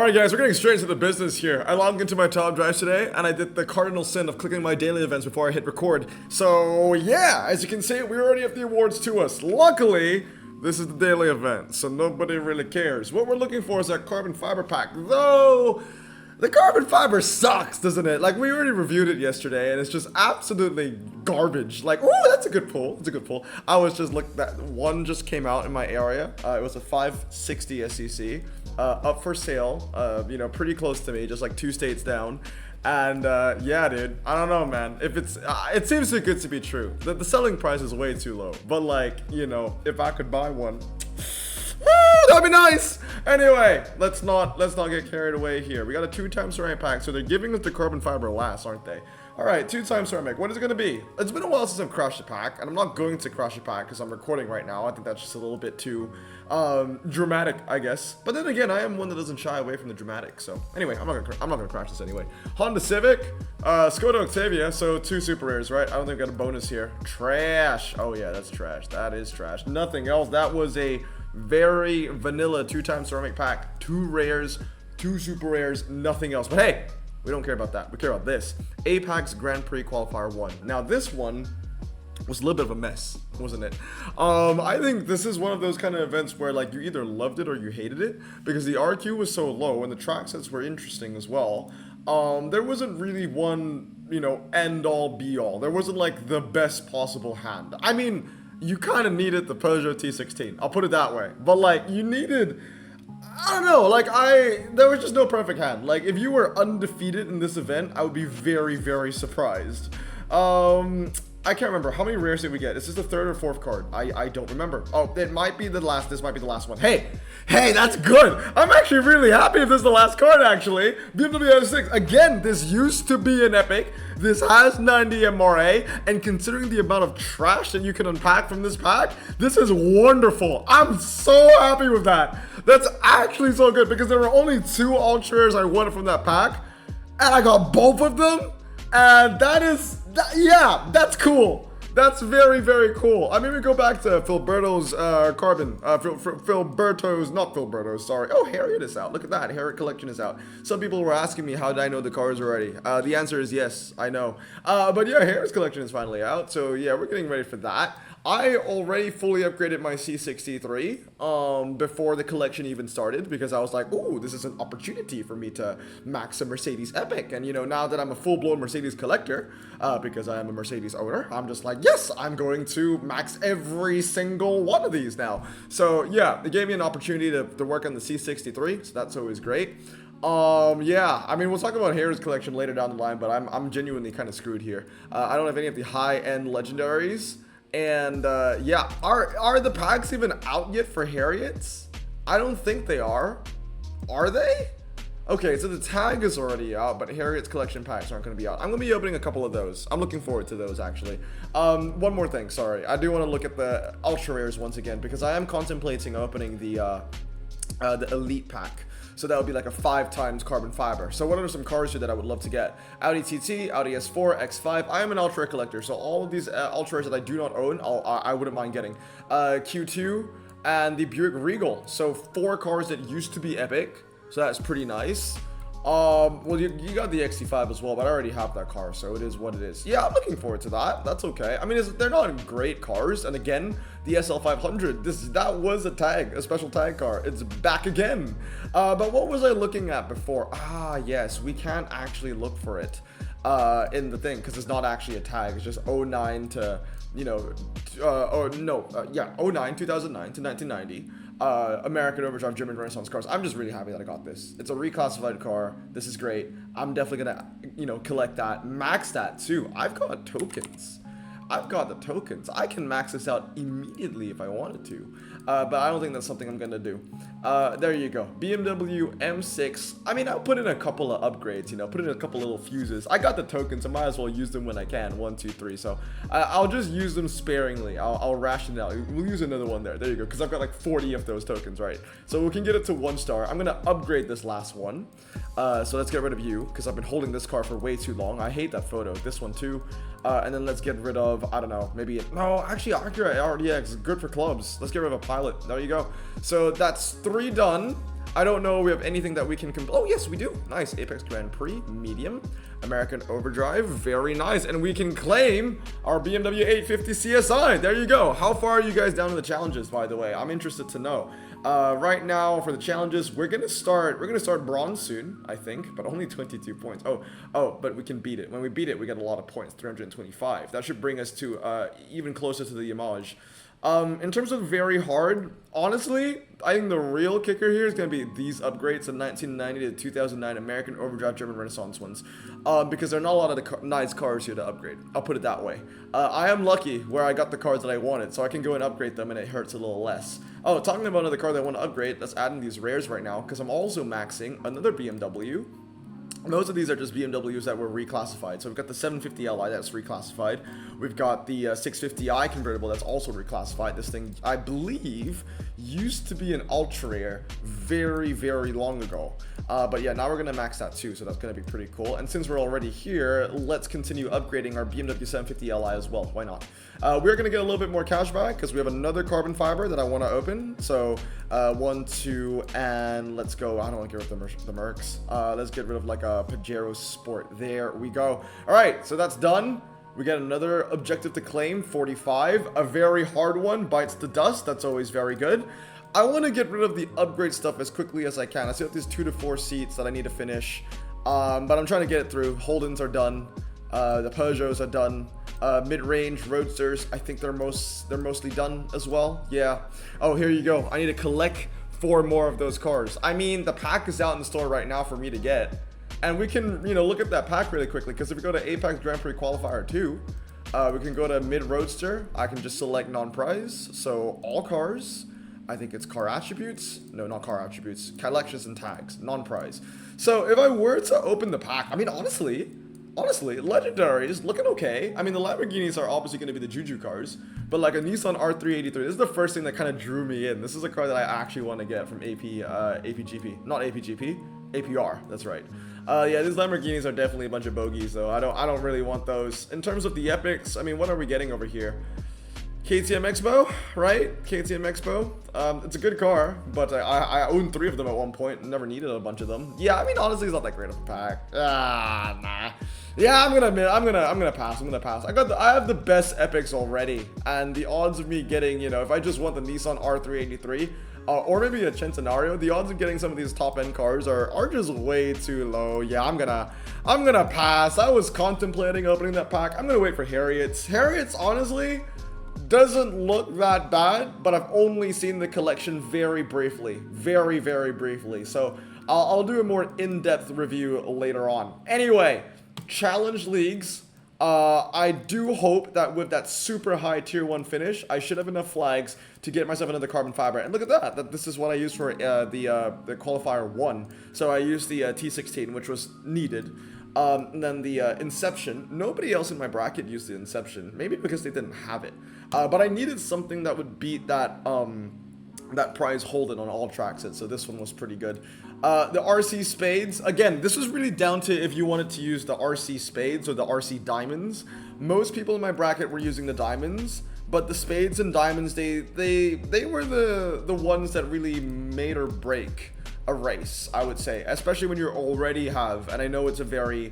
Alright guys, we're getting straight into the business here. I logged into my top drive today and I did the cardinal sin of clicking my daily events before I hit record. So yeah, as you can see, we already have the awards to us. Luckily, this is the daily event, so nobody really cares. What we're looking for is that carbon fiber pack, though the carbon fiber sucks, doesn't it? Like, we already reviewed it yesterday and it's just absolutely garbage. Like, oh, that's a good pull. It's a good pull. I was just looking, that one just came out in my area. It was a 560 SEC. Up for sale, you know, pretty close to me, just like 2 states down. And yeah, dude, I don't know, man. If it's, it seems too good to be true. The selling price is way too low. But like, you know, if I could buy one, that'd be nice. Anyway, let's not get carried away here. We got a 2x ceramic pack, so they're giving us the carbon fiber last, aren't they? All right, 2x ceramic. What is it gonna be? It's been a while since I've crashed a pack, and I'm not going to crash a pack because I'm recording right now. I think that's just a little bit too dramatic, I guess. But then again, I am one that doesn't shy away from the dramatic. So anyway, I'm not gonna crash this anyway. Honda Civic, Skoda Octavia. So 2 super rares, right? I don't think I got a bonus here. Trash. Oh yeah, that's trash. That is trash. Nothing else. That was a very vanilla 2x ceramic pack. 2 rares, 2 super rares, nothing else. But hey, we don't care about that. We care about this. Apex Grand Prix Qualifier 1. Now this one was a little bit of a mess, wasn't it? I think this is one of those kind of events where like you either loved it or you hated it, because the RQ was so low and the track sets were interesting as well. There wasn't really one, you know, end all be all. There wasn't like the best possible hand. I mean, you kind of needed the Peugeot T16. I'll put it that way. But like, you needed, I don't know, like there was just no perfect hand. Like, if you were undefeated in this event, I would be very, very surprised. I can't remember. How many rares did we get? Is this the 3rd or 4th card? I don't remember. Oh, it might be the last. This might be the last one. Hey, that's good. I'm actually really happy if this is the last card, actually. BMW 6. Again, this used to be an epic. This has 90 MRA, and considering the amount of trash that you can unpack from this pack, this is wonderful. I'm so happy with that. That's actually so good, because there were only 2 ultra rares I wanted from that pack, and I got both of them, and yeah, that's cool. That's very, very cool. I mean, we go back to Filberto's carbon. Not Filberto's, sorry. Oh, Harriet is out. Look at that. Harriet collection is out. Some people were asking me, how did I know the cards already? The answer is yes, I know. But yeah, Harriet's collection is finally out. So yeah, we're getting ready for that. I already fully upgraded my C63 before the collection even started, because I was like, ooh, this is an opportunity for me to max a Mercedes Epic. And you know, now that I'm a full-blown Mercedes collector, because I am a Mercedes owner, I'm just like, yes, I'm going to max every single one of these now. So yeah, it gave me an opportunity to work on the C63, so that's always great. Yeah, I mean, we'll talk about Harriet's collection later down the line, but I'm genuinely kind of screwed here. I don't have any of the high-end legendaries. And yeah, are the packs even out yet for Harriet's? I don't think they are. Are they? Okay, so the tag is already out, but Harriet's collection packs aren't going to be out. I'm going to be opening a couple of those. I'm looking forward to those, actually. One more thing, sorry. I do want to look at the ultra rares once again, because I am contemplating opening the elite pack. So that would be like a 5x carbon fiber. So what are some cars here that I would love to get? Audi TT, Audi S4, X5. I am an ultra collector, so all of these ultra rares that I do not own, I wouldn't mind getting. Q2 and the Buick Regal. So 4 cars that used to be epic. So that's pretty nice. Well, you got the XT5 as well, but I already have that car, so it is what it is. Yeah, I'm looking forward to that. That's okay. I mean, they're not great cars, and again, the SL500, that was a special tag car. It's back again. But what was I looking at before? Ah, yes, we can't actually look for it in the thing, because it's not actually a tag. It's just 09 to, you know, 09, 2009 to 1990. American Overdrive German Renaissance cars. I'm just really happy that I got this. It's a reclassified car. This is great. I'm definitely gonna, you know, collect that, max that too. I've got tokens. I've got the tokens. I can max this out immediately if I wanted to, but I don't think that's something I'm gonna do. There you go. BMW M6. I mean, I'll put in a couple of upgrades, you know, put in a couple little fuses. I got the tokens. I might as well use them when I can. 1, 2, 3. So I'll just use them sparingly. I'll ration it out. We'll use another one there. There you go. Because I've got like 40 of those tokens, right? So we can get it to 1 star. I'm gonna upgrade this last one. So let's get rid of you, because I've been holding this car for way too long. I hate that photo. This one too. And then let's get rid of, I don't know, maybe, no, actually, Acura RDX is good for clubs. Let's get rid of a Pilot. There you go. So that's 3 done. I don't know if we have anything that we can oh yes, we do. Nice. Apex Grand Prix, medium. American Overdrive, very nice. And we can claim our BMW 850 CSI. There you go. How far are you guys down in the challenges, by the way? I'm interested to know. Right now for the challenges, we're gonna start bronze soon, I think, but only 22 points. But we can beat it. When we beat it, we get a lot of points, 325. That should bring us to even closer to the Image. In terms of very hard, honestly, I think the real kicker here is going to be these upgrades, the 1990 to 2009 American Overdrive German Renaissance ones, because there are not a lot of the nice cars here to upgrade. I'll put it that way. I am lucky where I got the cars that I wanted, so I can go and upgrade them and it hurts a little less. Oh, talking about another car that I want to upgrade, let's add in these rares right now, because I'm also maxing another BMW. Most of these are just BMWs that were reclassified. So we've got the 750Li that's reclassified. We've got the 650i convertible that's also reclassified. This thing, I believe, used to be an ultra rare very, very long ago. But yeah, now we're going to max that too, so that's going to be pretty cool. And since we're already here, let's continue upgrading our BMW 750Li as well. Why not? We're going to get a little bit more cash back because we have another carbon fiber that I want to open. So 1, 2, and let's go. I don't want to get rid of the Mercs. Let's get rid of like a Pajero Sport. There we go. All right, so that's done. We get another objective to claim, 45. A very hard one, bites the dust. That's always very good. I want to get rid of the upgrade stuff as quickly as I can. I still have these 2 to 4 seats that I need to finish, but I'm trying to get it through. Holdens are done. The Peugeots are done. Mid-range Roadsters, I think they're mostly done as well. Yeah. Oh, here you go. I need to collect 4 more of those cars. I mean, the pack is out in the store right now for me to get. And we can, look at that pack really quickly, because if we go to Apex Grand Prix Qualifier 2, we can go to Mid-Roadster. I can just select non-prize. So all cars. I think it's car attributes. No, not car attributes. Collections and tags. Non-prize. So if I were to open the pack, I mean, honestly, legendaries looking okay. I mean, the Lamborghinis are obviously going to be the Juju cars, but like a Nissan R383, this is the first thing that kind of drew me in. This is a car that I actually want to get from APGP, not APGP, APR. That's right. Yeah, these Lamborghinis are definitely a bunch of bogeys, though. I don't really want those. In terms of the epics, I mean, what are we getting over here? KTM Expo, right? KTM Expo. It's a good car, but I owned 3 of them at one point and never needed a bunch of them. Yeah, I mean, honestly, it's not that great of a pack. Nah. Yeah, I'm gonna pass. I have the best epics already, and the odds of me getting, if I just want the Nissan R383, or maybe a Centenario, the odds of getting some of these top-end cars are just way too low. Yeah, I'm gonna pass. I was contemplating opening that pack. I'm gonna wait for Harriet's. Harriet's, honestly, doesn't look that bad, but I've only seen the collection very briefly. Very, very briefly. So I'll do a more in-depth review later on. Anyway, challenge leagues. I do hope that with that super high tier 1 finish, I should have enough flags to get myself another carbon fiber. And look at that. This is what I used for the qualifier 1. So I used the T16, which was needed. And then the Inception. Nobody else in my bracket used the Inception. Maybe because they didn't have it. But I needed something that would beat that prize Holden on all tracks. So this one was pretty good. The RC Spades. Again, this was really down to if you wanted to use the RC Spades or the RC Diamonds. Most people in my bracket were using the Diamonds. But the Spades and Diamonds, they were the ones that really made or break a race, I would say, especially when you already have, and I know it's a very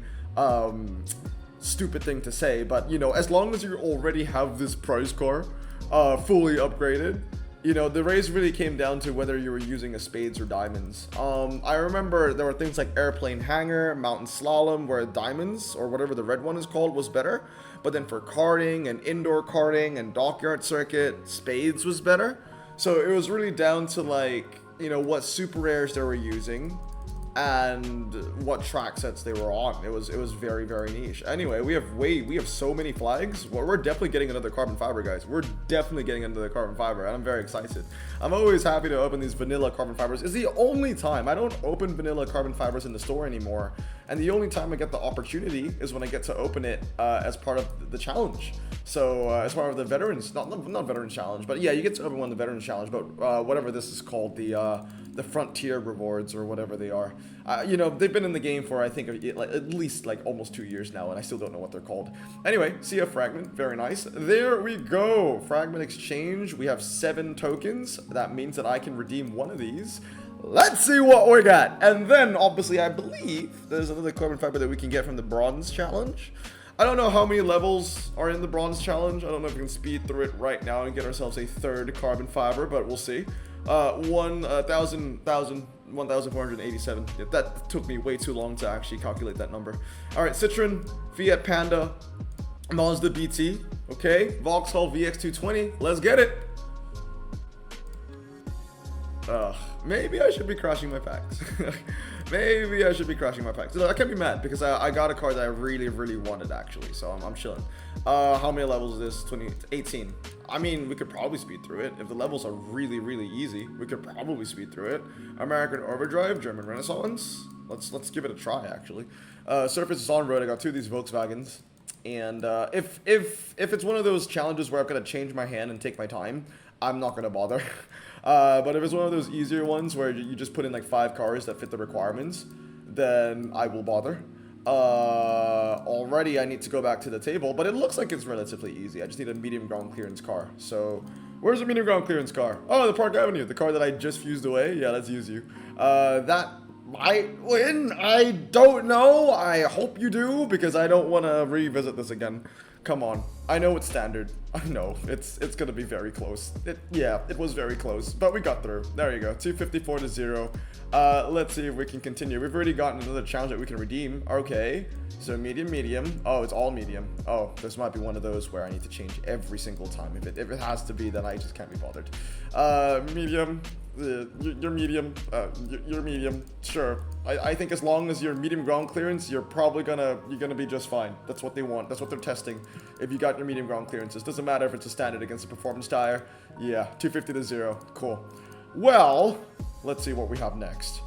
stupid thing to say, but as long as you already have this prize car fully upgraded, the race really came down to whether you were using a Spades or Diamonds. I remember there were things like Airplane Hangar, Mountain Slalom, where Diamonds, or whatever the red one is called, was better, but then for karting and indoor karting and dockyard circuit, Spades was better. So it was really down to like, what super rares they were using and what track sets they were on. It was very, very niche. Anyway, we have so many flags. Well, we're definitely getting another carbon fiber, guys. We're definitely getting another carbon fiber, and I'm very excited. I'm always happy to open these vanilla carbon fibers. It's the only time I don't open vanilla carbon fibers in the store anymore, and the only time I get the opportunity is when I get to open it as part of the challenge. So as part of the veterans, not veterans challenge, but yeah, you get to open one of the veterans challenge, but whatever this is called, the frontier rewards or whatever they are. They've been in the game for, I think, at least like almost 2 years now, and I still don't know what they're called. Anyway, see a fragment, very nice. There we go, fragment exchange. We have 7 tokens. That means that I can redeem one of these. Let's see what we got. And then, obviously, I believe there's another carbon fiber that we can get from the bronze challenge. I don't know how many levels are in the bronze challenge. I don't know if we can speed through it right now and get ourselves a third carbon fiber, but we'll see. 1,487. That took me way too long to actually calculate that number. All right, Citroen, Fiat Panda, Mazda BT, okay, Vauxhall VX220. Let's get it. Maybe I should be crashing my packs. Maybe I should be crashing my packs. No, I can't be mad because I got a card that I really, really wanted actually, so I'm chilling. How many levels is this? 18. I mean, we could probably speed through it. If the levels are really, really easy, we could probably speed through it. American Overdrive, German Renaissance. Let's give it a try actually. Surface is on road. I got 2 of these Volkswagens. And if it's one of those challenges where I've got to change my hand and take my time, I'm not gonna bother. But if it's one of those easier ones where you just put in like 5 cars that fit the requirements, then I will bother. Already I need to go back to the table, but it looks like it's relatively easy. I just need a medium ground clearance car. So where's the medium ground clearance car? Oh, the Park Avenue, the car that I just fused away. Yeah, let's use you. That might win. I don't know. I hope you do because I don't want to revisit this again. Come on. I know it's standard. I know. It's gonna be very close. Yeah, it was very close. But we got through. There you go. 254 to 0. Let's see if we can continue. We've already gotten another challenge that we can redeem. Okay. So medium. Oh, it's all medium. Oh, this might be one of those where I need to change every single time. If it has to be, then I just can't be bothered. Medium. You're medium. You're medium. Sure. I think as long as you're medium ground clearance, you're probably gonna be just fine. That's what they want. That's what they're testing. If you got your medium ground clearances, doesn't matter if it's a standard against a performance tire. Yeah, 250 to 0. Cool. Well, let's see what we have next.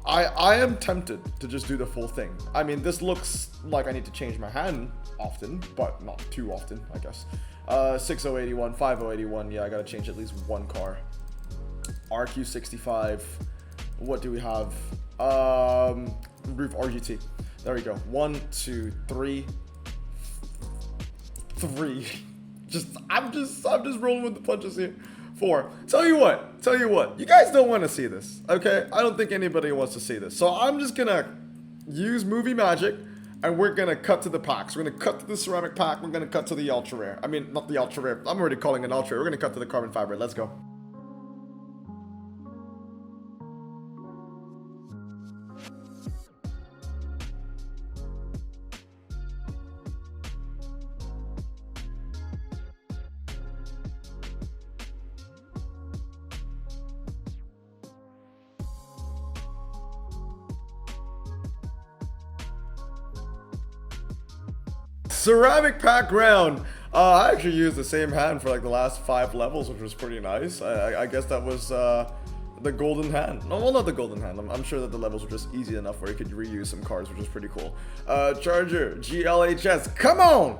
I am tempted to just do the full thing. I mean, this looks like I need to change my hand often, but not too often, I guess. 6081, 5081. Yeah, I gotta change at least one car. RQ65. What do we have? Roof RGT. There we go. 1, 2, 3. 3. I'm just rolling with the punches here. 4. Tell you what. You guys don't want to see this, okay? I don't think anybody wants to see this. So I'm just gonna use movie magic, and we're gonna cut to the packs. We're gonna cut to the ceramic pack. We're gonna cut to the ultra rare. I mean, not the ultra rare. I'm already calling it ultra rare. We're gonna cut to the carbon fiber. Let's go. Ceramic pack round. I actually used the same hand for like the last 5 levels, which was pretty nice. I guess that was the golden hand. No, well, not the golden hand. I'm sure that the levels were just easy enough where you could reuse some cards, which was pretty cool. Charger, GLHS, come on!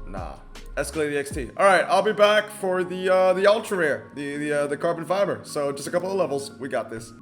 Nah, Escalade XT. All right, I'll be back for the ultra rare, the carbon fiber. So just a couple of levels. We got this.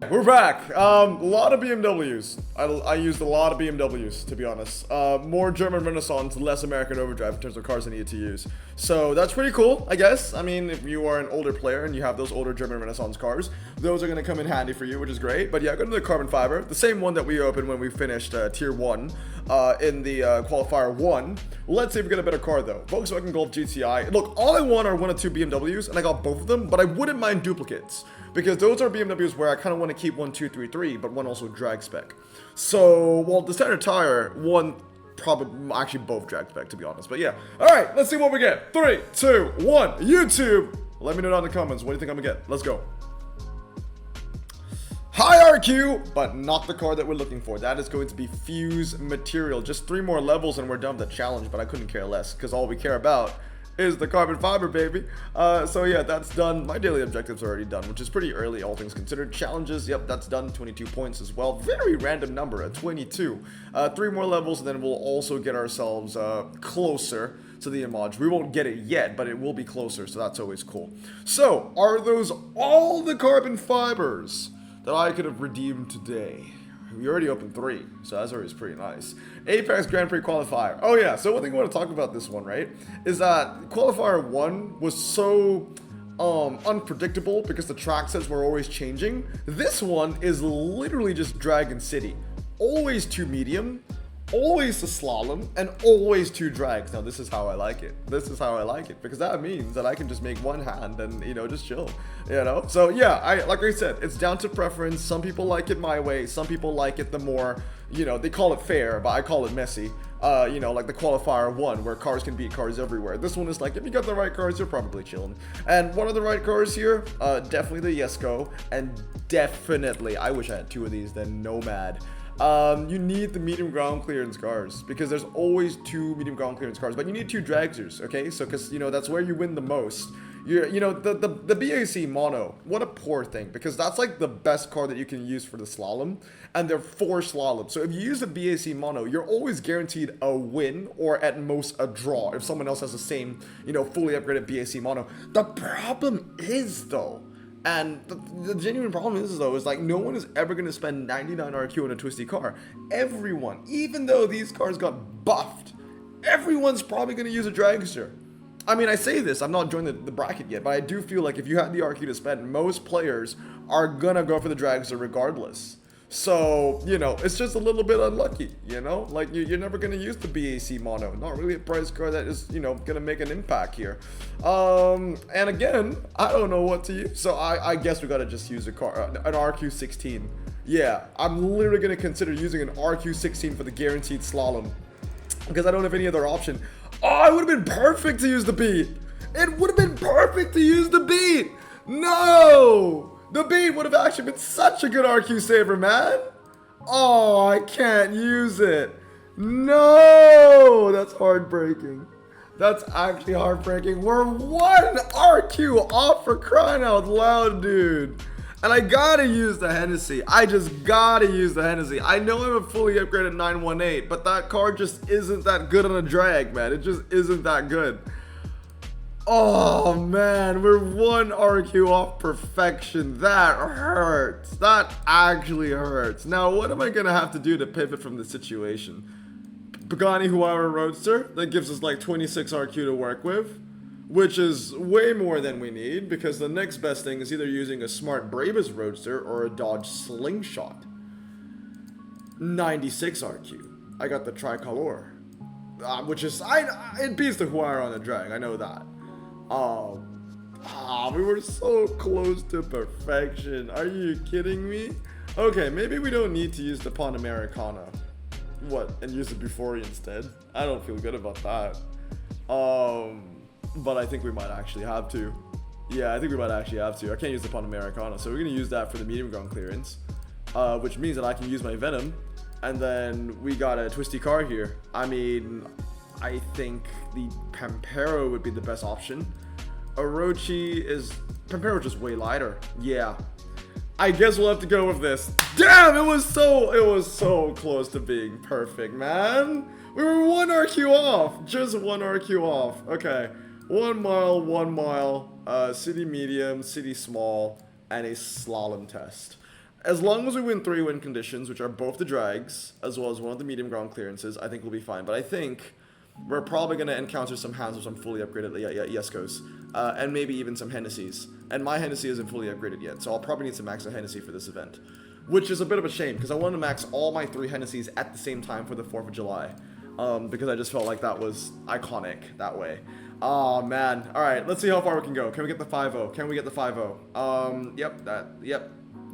We're back. A lot of BMWs. I used a lot of BMWs, to be honest. More German Renaissance, less American Overdrive in terms of cars I needed to use. So that's pretty cool, I guess. I mean, if you are an older player and you have those older German Renaissance cars, those are going to come in handy for you, which is great. But yeah, go to the carbon fiber, the same one that we opened when we finished tier 1 in the qualifier 1. Let's see if we get a better car though. Volkswagen Golf GTI. Look, all I want are 1 or 2 BMWs, and I got both of them, but I wouldn't mind duplicates. Because those are BMWs where I kind of want to keep 1, 2, 3, 3, but one also drag spec. So, well, the standard tire, one probably, actually both drag spec, to be honest. But yeah, all right, let's see what we get. 3, 2, 1, YouTube. Let me know down in the comments. What do you think I'm gonna get? Let's go. High RQ, but not the car that we're looking for. That is going to be fuse material. Just 3 more levels and we're done with the challenge, but I couldn't care less because all we care about is the carbon fiber, baby. So yeah, that's done. My daily objectives are already done, which is pretty early, all things considered. Challenges, yep, that's done. 22 points as well. Very random number at 22. 3 more levels, and then we'll also get ourselves closer to the image. We won't get it yet, but it will be closer, so that's always cool. So, are those all the carbon fibers that I could have redeemed today. We already opened 3, so that's always pretty nice. Apex Grand Prix Qualifier. Oh yeah, so one thing I want to talk about this one, right, is that Qualifier 1 was so unpredictable because the track sets were always changing. This one is literally just Dragon City. Always 2 medium, always the slalom, and always 2 drags. Now this is how I like it. This is how I like it, because that means that I can just make one hand and, you know, just chill, you know? So yeah, like I said, it's down to preference. Some people like it my way. Some people like it the more, you know, they call it fair, but I call it messy. You know, like the Qualifier 1, where cars can beat cars everywhere. This one is like, if you got the right cars, you're probably chilling. And what are the right cars here? Definitely the Yesco, and definitely, I wish I had 2 of these, then Nomad. You need the medium ground clearance cars, because there's always 2 medium ground clearance cars, but you need 2 dragsters, okay? So, because, you know, that's where you win the most. You know, the BAC mono, what a poor thing, because that's like the best car that you can use for the slalom, and they're 4 slalom. So if you use the BAC mono, you're always guaranteed a win, or at most a draw, if someone else has the same, you know, fully upgraded BAC mono. The problem is, though, and the genuine problem is, though, is like no one is ever going to spend 99 RQ on a twisty car. Everyone, even though these cars got buffed, everyone's probably going to use a dragster. I mean, I say this, I'm not joining the bracket yet, but I do feel like if you had the RQ to spend, most players are going to go for the dragster regardless. So, you know, it's just a little bit unlucky, you know? Like, you're never going to use the BAC mono. Not really a price car that is, you know, going to make an impact here. And again, I don't know what to use. So I guess we got to just use a car, an RQ16. Yeah, I'm literally going to consider using an RQ16 for the guaranteed slalom, because I don't have any other option. Oh, it would have been perfect to use the beat. It would have been perfect to use the beat. No! The beat would have actually been such a good RQ saver, man. Oh, I can't use it. No! That's heartbreaking. That's actually heartbreaking. We're 1 RQ off, for crying out loud, dude. And I gotta use the Hennessy. I just gotta use the Hennessy. I know I'm a fully upgraded 918, but that car just isn't that good on a drag, man. It just isn't that good. Oh, man. We're 1 RQ off perfection. That hurts. That actually hurts. Now, what am I gonna have to do to pivot from this situation? Pagani Huayra Roadster. That gives us like 26 RQ to work with, which is way more than we need, because the next best thing is either using a smart Brabus Roadster or a Dodge Slingshot. 96 RQ. I got the Tricolor, which is, it beats the Huayra on the drag, I know that. We were so close to perfection. Are you kidding me? Okay, maybe we don't need to use the Panamericana. What, and use the Bufori instead? I don't feel good about that. But I think we might actually have to. Yeah, I think we might actually have to. I can't use the Panamericana, so we're going to use that for the medium ground clearance. Which means that I can use my Venom. And then we got a twisty car here. I mean, I think the Pampero would be the best option. Orochi is... Pampero just way lighter. Yeah. I guess we'll have to go with this. Damn, it was so close to being perfect, man. We were 1 RQ off. Just 1 RQ off. Okay. 1 mile, 1 mile, city medium, city small, and a slalom test. As long as we win 3 win conditions, which are both the drags, as well as 1 of the medium ground clearances, I think we'll be fine. But I think we're probably going to encounter some hands with some fully upgraded Yescos, and maybe even some Hennessy's. And my Hennessy isn't fully upgraded yet, so I'll probably need to max a Hennessy for this event. Which is a bit of a shame, because I wanted to max all my 3 Hennessy's at the same time for the 4th of July. Because I just felt like that was iconic that way. Oh, man. Alright, let's see how far we can go. Can we get the 5-0? Can we get the 5-0?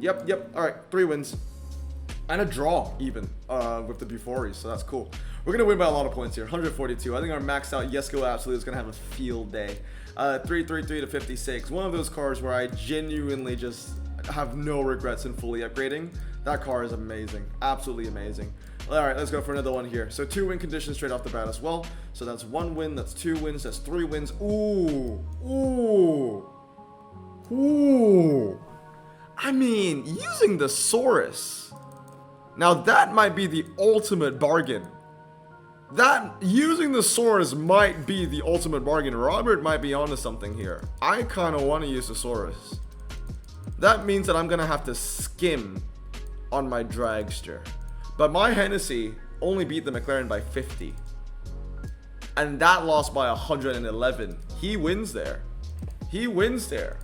Yep. Alright, 3 wins. And a draw, even, with the Buforis, so that's cool. We're going to win by a lot of points here. 142. I think our maxed out Yesco Absolute is going to have a field day. 333 to 56. One of those cars where I genuinely just have no regrets in fully upgrading. That car is amazing. Absolutely amazing. Alright, let's go for another one here. So 2 win conditions straight off the bat as well. So that's 1 win, that's 2 wins, that's 3 wins. Ooh. I mean, using the Saurus. Now that might be the ultimate bargain. Using the Saurus might be the ultimate bargain. Robert might be onto something here. I kind of want to use the Saurus. that means that I'm gonna have to skim on my dragster. But my Hennessy only beat the McLaren by 50. And that lost by 111. He wins there. He wins there.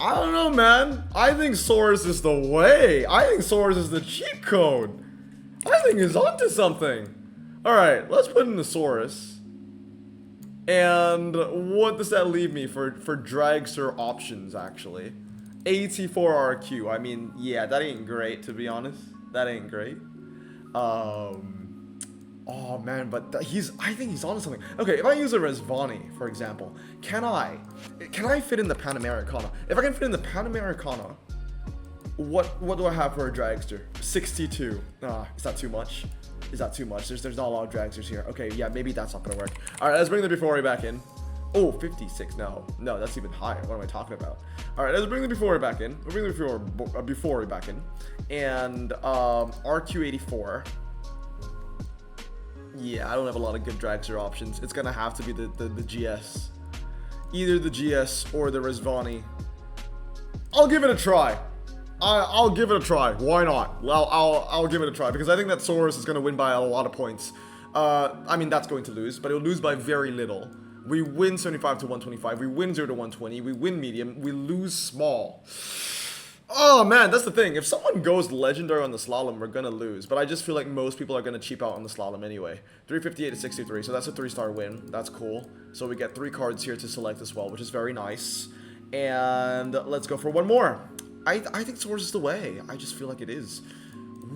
I don't know, man. I think Source is the way. I think Source is the cheat code. I think he's onto something. Alright, let's put in the Saurus. And what does that leave me for dragster options, actually? 84RQ. I mean, yeah, that ain't great, to be honest. That ain't great. Oh man, but I think he's onto something. Okay, if I use a Resvani, for example, can I fit in the Panamericana? If I can fit in the Panamericana, what do I have for a dragster? 62. Is that too much? Is that too much? There's not a lot of dragsters here. Okay, yeah, maybe that's not gonna work. All right, let's bring the Before back in. Oh, 56. No, that's even higher. What am I talking about? All right, let's bring the Before back in. We'll bring the Before back in, and RQ84. Yeah, I don't have a lot of good dragster options. It's gonna have to be the GS, either the GS or the Resvani. I'll give it a try. I'll give it a try. Why not? I'll give it a try because I think that Saurus is gonna win by a lot of points. I mean that's going to lose, but it'll lose by very little. We win 75 to 125. We win 0 to 120. We win medium. We lose small. Oh man, that's the thing. If someone goes legendary on the slalom, we're gonna lose. But I just feel like most people are gonna cheap out on the slalom anyway. 358 to 63, so that's a 3-star win. That's cool. So we get 3 cards here to select as well, which is very nice. And let's go for one more. I think Source is the way. I just feel like it is.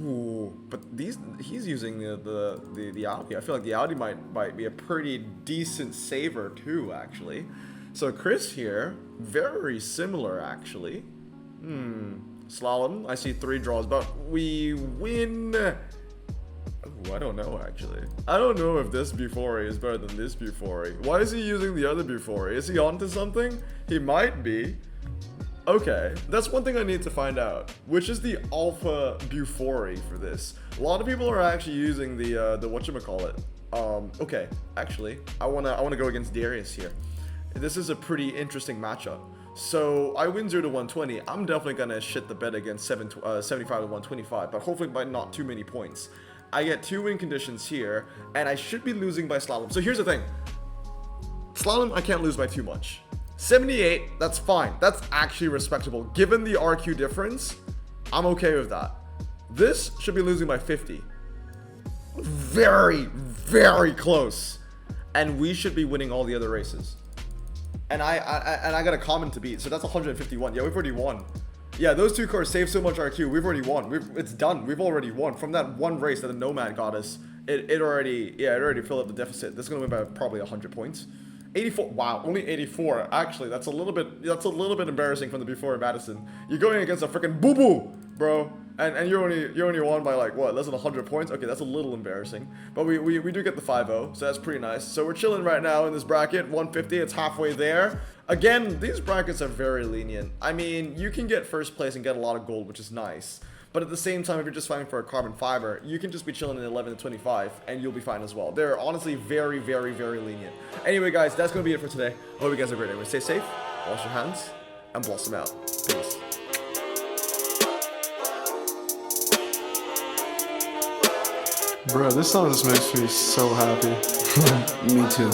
Ooh, but he's using the Audi. I feel like the Audi might be a pretty decent saver too, actually. So Chris here, very similar actually. Slalom, I see 3 draws, but we win. Ooh, I don't know actually. I don't know if this Bufori is better than this Bufori. Why is he using the other Bufori? Is he onto something? He might be. Okay, that's one thing I need to find out. Which is the Alpha Bufori for this? A lot of people are actually using the whatchamacallit. Okay, actually, I wanna go against Darius here. This is a pretty interesting matchup. So I win 0 to 120. I'm definitely gonna shit the bed against 75 to 125, but hopefully by not too many points. I get 2 win conditions here, and I should be losing by slalom. So here's the thing. Slalom, I can't lose by too much. 78, that's fine. That's actually respectable. Given the RQ difference, I'm okay with that. This should be losing by 50. Very, very close. And we should be winning all the other races. And I got a common to beat, so that's 151. Yeah, we've already won. Yeah, those 2 cars save so much RQ. We've already won. It's done. We've already won. From that one race that the Nomad got us, it already filled up the deficit. This is gonna win by probably 100 points. 84. Wow, only 84. Actually, that's a little bit embarrassing from the Before Madison. You're going against a freaking boo-boo, bro. And you only won by like what, less than 100 points? Okay, that's a little embarrassing. But we do get the 5-0, so that's pretty nice. So we're chilling right now in this bracket, 150, it's halfway there. Again, these brackets are very lenient. I mean, you can get first place and get a lot of gold, which is nice. But at the same time, if you're just fighting for a carbon fiber, you can just be chilling in 11 to 25, and you'll be fine as well. They're honestly very, very, very lenient. Anyway, guys, that's going to be it for today. I hope you guys have a great day. Stay safe, wash your hands, and blossom out. Peace. Bro, this song just makes me so happy. Me too.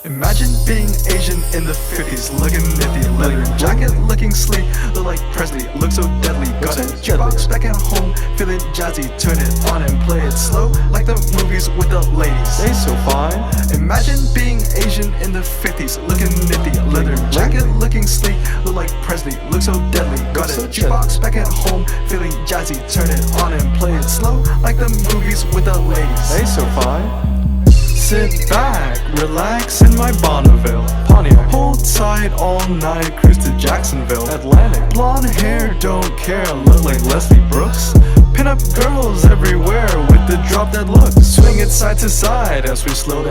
Imagine being Asian in the 50s, looking nifty, leather jacket, looking sleek, look like Presley, look so deadly. Got a jukebox back at home, feeling jazzy, turn it on and play it slow, like the movies with the ladies. They so fine. Imagine being Asian in the 50s, looking nifty, leather jacket, looking sleek, look like Presley, look so deadly. Got a jukebox back at home, feeling jazzy, turn it on and play it slow, like the movies with the ladies. They so fine. Sit back, relax in my Bonneville Pontiac. Hold tight all night, cruise to Jacksonville Atlantic. Blonde hair, don't care, look like Leslie Brooks. Pin up girls everywhere with the drop dead look. Swing it side to side as we slow down.